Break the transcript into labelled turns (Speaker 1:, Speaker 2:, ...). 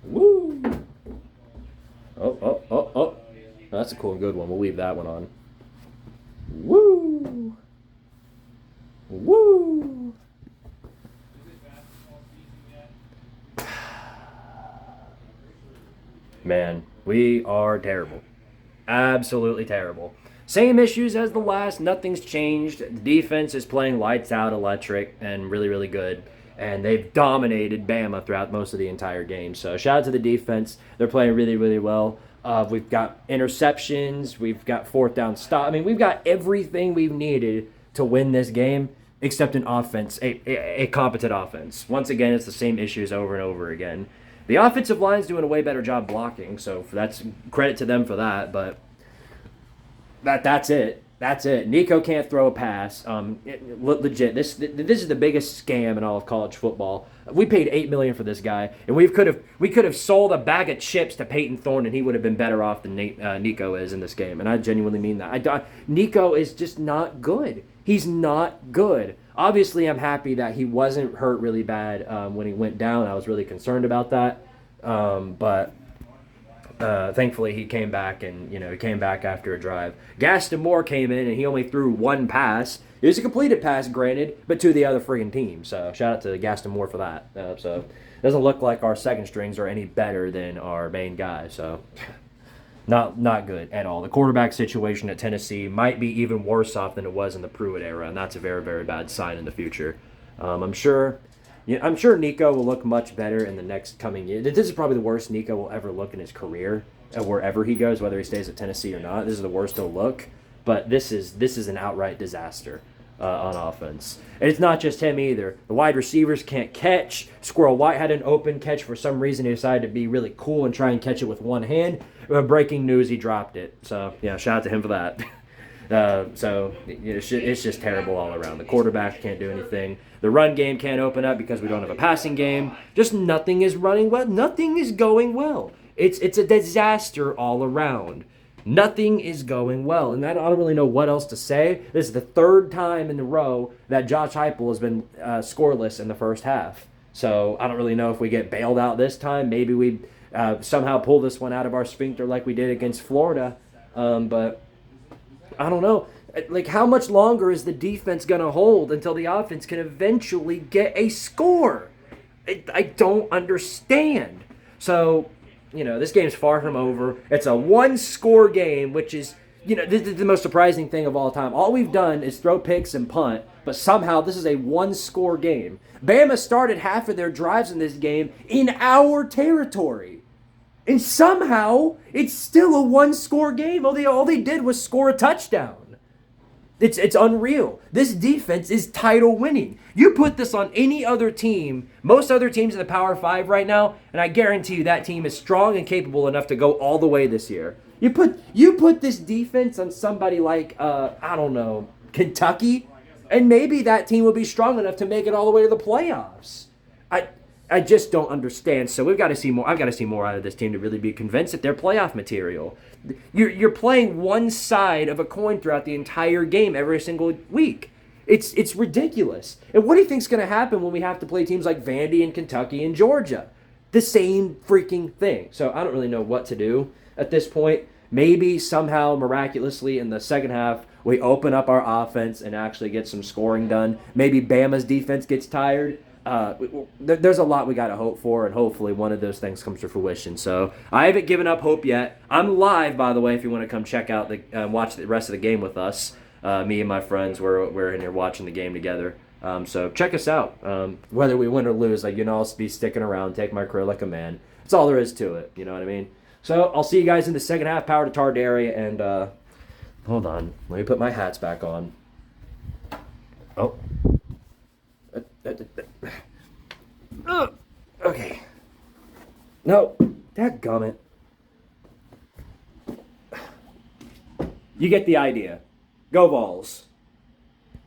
Speaker 1: Woo! Oh. That's a cool, good one. We'll leave that one on. Woo! Woo! Man, we are terrible. Absolutely terrible. Same issues as the last. Nothing's changed. The defense is playing lights out electric and really, really good. And they've dominated Bama throughout most of the entire game. So shout out to the defense. They're playing really, really well. We've got interceptions. We've got fourth down stop. I mean, we've got everything we've needed to win this game except an offense, a competent offense. Once again, it's the same issues over and over again. The offensive line's doing a way better job blocking, so that's credit to them for that. But that's it. That's it. Nico can't throw a pass. Legit. This is the biggest scam in all of college football. We paid $8 million for this guy, and we could have sold a bag of chips to Peyton Thorne, and he would have been better off than Nico is in this game. And I genuinely mean that. Nico is just not good. He's not good. Obviously, I'm happy that he wasn't hurt really bad when he went down. I was really concerned about that, but. Thankfully, he came back, and he came back after a drive. Gaston Moore came in, and he only threw one pass. It was a completed pass, granted, but to the other friggin' team. So shout out to Gaston Moore for that. So it doesn't look like our second strings are any better than our main guy. So not good at all. The quarterback situation at Tennessee might be even worse off than it was in the Pruitt era, and that's a very, very bad sign in the future. I'm sure Nico will look much better in the next coming year. This is probably the worst Nico will ever look in his career, wherever he goes, whether he stays at Tennessee or not. This is the worst he'll look. But this is an outright disaster on offense. And it's not just him either. The wide receivers can't catch. Squirrel White had an open catch. For some reason, he decided to be really cool and try and catch it with one hand. Breaking news, he dropped it. So, yeah, shout out to him for that. It's just terrible all around. The quarterback can't do anything. The run game can't open up because we don't have a passing game. Just nothing is running well. Nothing is going well. It's a disaster all around. Nothing is going well. And I don't really know what else to say. This is the third time in a row that Josh Heupel has been scoreless in the first half. So I don't really know if we get bailed out this time. Maybe we somehow pull this one out of our sphincter like we did against Florida. But I don't know. Like, how much longer is the defense going to hold until the offense can eventually get a score? I don't understand. So, this game's far from over. It's a one-score game, which is, this is the most surprising thing of all time. All we've done is throw picks and punt, but somehow this is a one-score game. Bama started half of their drives in this game in our territory. And somehow, it's still a one-score game. All they did was score a touchdown. It's unreal. This defense is title winning. You put this on any other team, most other teams in the Power 5 right now, and I guarantee you that team is strong and capable enough to go all the way this year. You put this defense on somebody like, I don't know, Kentucky, and maybe that team will be strong enough to make it all the way to the playoffs. I just don't understand. So we've got to see more. I've got to see more out of this team to really be convinced that they're playoff material. You're playing one side of a coin throughout the entire game every single week. It's ridiculous. And what do you think's going to happen when we have to play teams like Vandy and Kentucky and Georgia? The same freaking thing. So I don't really know what to do at this point. Maybe somehow miraculously in the second half we open up our offense and actually get some scoring done. Maybe Bama's defense gets tired. There's a lot we got to hope for, and hopefully one of those things comes to fruition. So I haven't given up hope yet. I'm live, by the way, if you want to come check out watch the rest of the game with us. Me and my friends, we're in here watching the game together. So check us out. Whether we win or lose, I'll be sticking around, take my career like a man. That's all there is to it. You know what I mean? So I'll see you guys in the second half. Power to Tardaria, and hold on, let me put my hats back on. Oh. Okay. No, dadgummit. You get the idea. Go Vols.